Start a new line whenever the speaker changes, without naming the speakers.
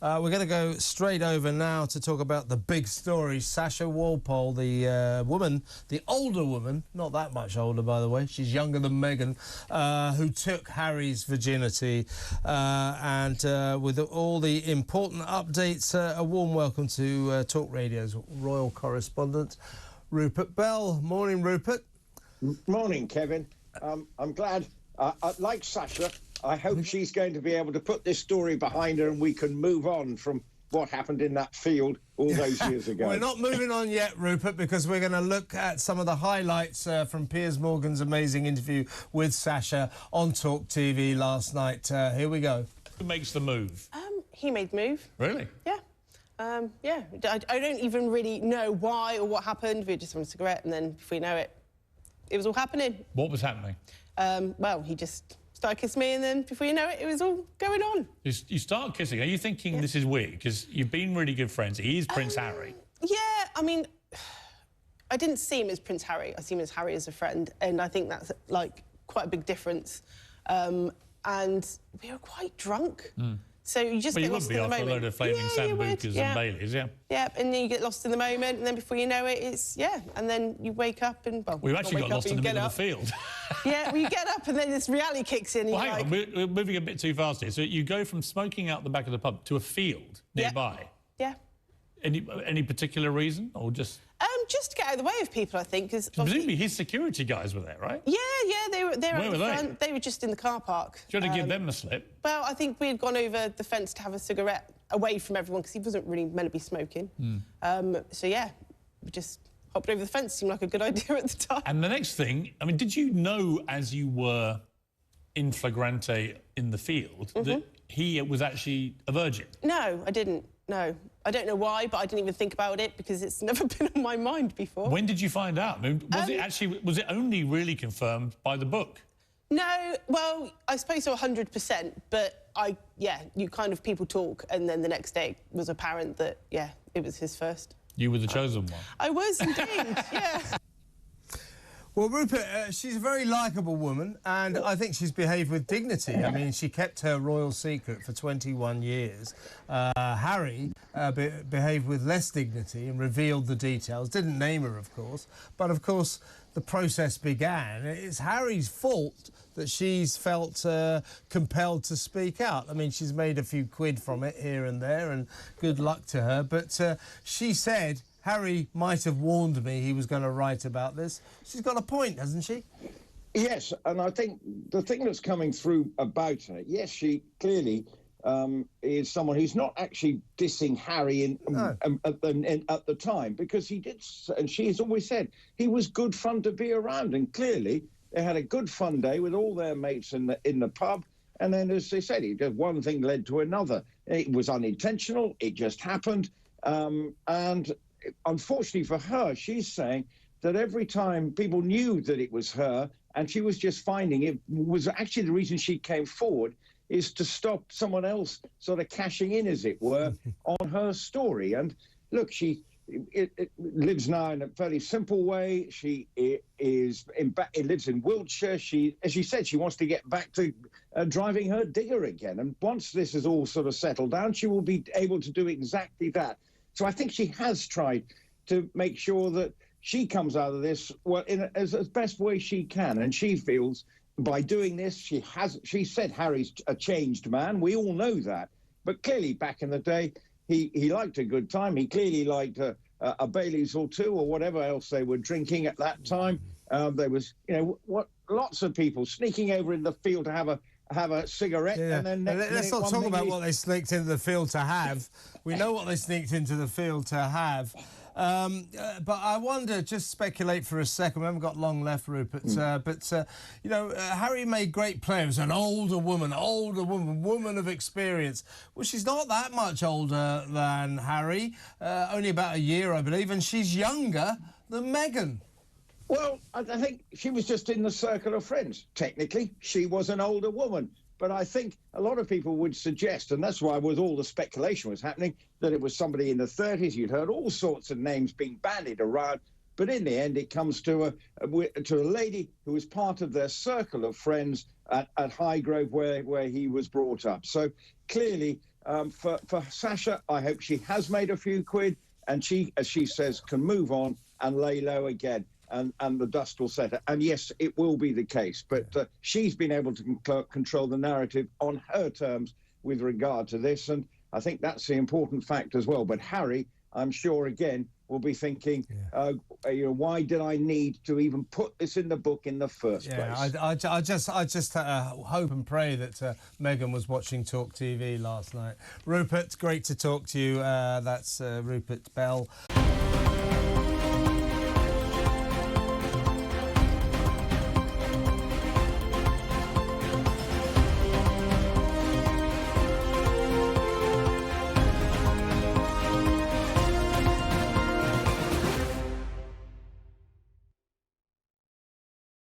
We're going to go straight over now to talk about the big story. Sasha Walpole, the woman, the older woman, not that much older, by the way, she's younger than Meghan, who took Harry's virginity. And with all the important updates, a warm welcome to Talk Radio's royal correspondent, Rupert Bell. Morning, Rupert.
Morning, Kevin. I'm glad. Like Sasha, I hope she's going to be able to put this story behind her and we can move on from what happened in that field all those years ago.
We're not moving on yet, Rupert, because we're going to look at some of the highlights from Piers Morgan's amazing interview with Sasha on TalkTV last night. Here we go.
Who makes the move?
He made the move.
Really?
Yeah. Yeah. I don't even really know why or what happened. We were just having a cigarette, and then before you know it, it was all happening.
What was happening?
Well, he just started kissing me, and then before you know it, it was all going on.
You start kissing. Are you thinking this is weird? Because you've been really good friends. He is Prince Harry.
Yeah, I mean, I didn't see him as Prince Harry. I see him as Harry as a friend, and I think that's, like, quite a big difference. And we were quite drunk. So you just get lost in the moment.
But you would be after a load of flaming sambucas and Baileys, yeah?
Yeah, and then you get lost in the moment, and then before you know it, it's, and then you wake up and, well...
We've actually got lost in the middle of the field.
Yeah, well, you get up and then this reality kicks in.
Well, hang on, we're moving a bit too fast here. So you go from smoking out the back of the pub to a field nearby?
Yeah.
Any particular reason, or just...
Just to get out of the way of people, I think, because...
Presumably his security guys were there, right?
Yeah, they were
Where were they?
They were just in the car park.
Do you want to give them a slip?
Well, I think we had gone over the fence to have a cigarette away from everyone, because he wasn't really meant to be smoking. So, yeah, we just hopped over the fence. Seemed like a good idea at the time.
And the next thing, I mean, did you know as you were in flagrante in the field that he was actually a virgin?
No, I didn't. No. I don't know why, but I didn't even think about it because it's never been on my mind before.
When did you find out? I mean, was it only really confirmed by the book?
No, well, I suppose so 100%, but you kind of, people talk, and then the next day it was apparent that, it was his first.
You were the chosen one.
I was indeed, yeah.
Well, Rupert, she's a very likeable woman, and I think she's behaved with dignity. I mean, she kept her royal secret for 21 years. Harry behaved with less dignity and revealed the details. Didn't name her, of course. But, of course, the process began. It's Harry's fault that she's felt compelled to speak out. I mean, she's made a few quid from it here and there, and good luck to her. But she said... Harry might have warned me he was going to write about this. She's got a point, hasn't she?
Yes, and I think the thing that's coming through about her, yes, she clearly is someone who's not actually dissing Harry at the time, because he did, and she has always said, he was good fun to be around, and clearly they had a good fun day with all their mates in the pub, and then, as they said, one thing led to another. It was unintentional, it just happened, and... Unfortunately for her, she's saying that every time people knew that it was her, and she was just finding it was actually the reason she came forward, is to stop someone else sort of cashing in, as it were, on her story. And look, she lives now in a fairly simple way. She lives in Wiltshire. As she said, she wants to get back to driving her digger again. And once this is all sort of settled down, she will be able to do exactly that. So I think she has tried to make sure that she comes out of this as best way she can. And she feels by doing this, she said Harry's a changed man. We all know that. But clearly back in the day, he liked a good time. He clearly liked a Baileys or two or whatever else they were drinking at that time. There was, lots of people sneaking over in the field to have a cigarette, and then
let's not talk about what they sneaked into the field to have. We know what they sneaked into the field to have. But I wonder, just speculate for a second, we haven't got long left, Rupert, Harry made great players, an older woman, woman of experience. Well, she's not that much older than Harry, only about a year, I believe, and she's younger than Meghan.
Well, I think she was just in the circle of friends. Technically, she was an older woman. But I think a lot of people would suggest, and that's why with all the speculation was happening, that it was somebody in the 30s. You'd heard all sorts of names being bandied around. But in the end, it comes to a lady who was part of their circle of friends at Highgrove, where he was brought up. So clearly, For Sasha, I hope she has made a few quid, and she, as she says, can move on and lay low again, and the dust will settle. And yes, it will be the case. But she's been able to control the narrative on her terms with regard to this, and I think that's the important fact as well. But Harry, I'm sure, again, will be thinking, why did I need to even put this in the book in the first place?
I just hope and pray that Meghan was watching Talk TV last night. Rupert, great to talk to you. That's Rupert Bell.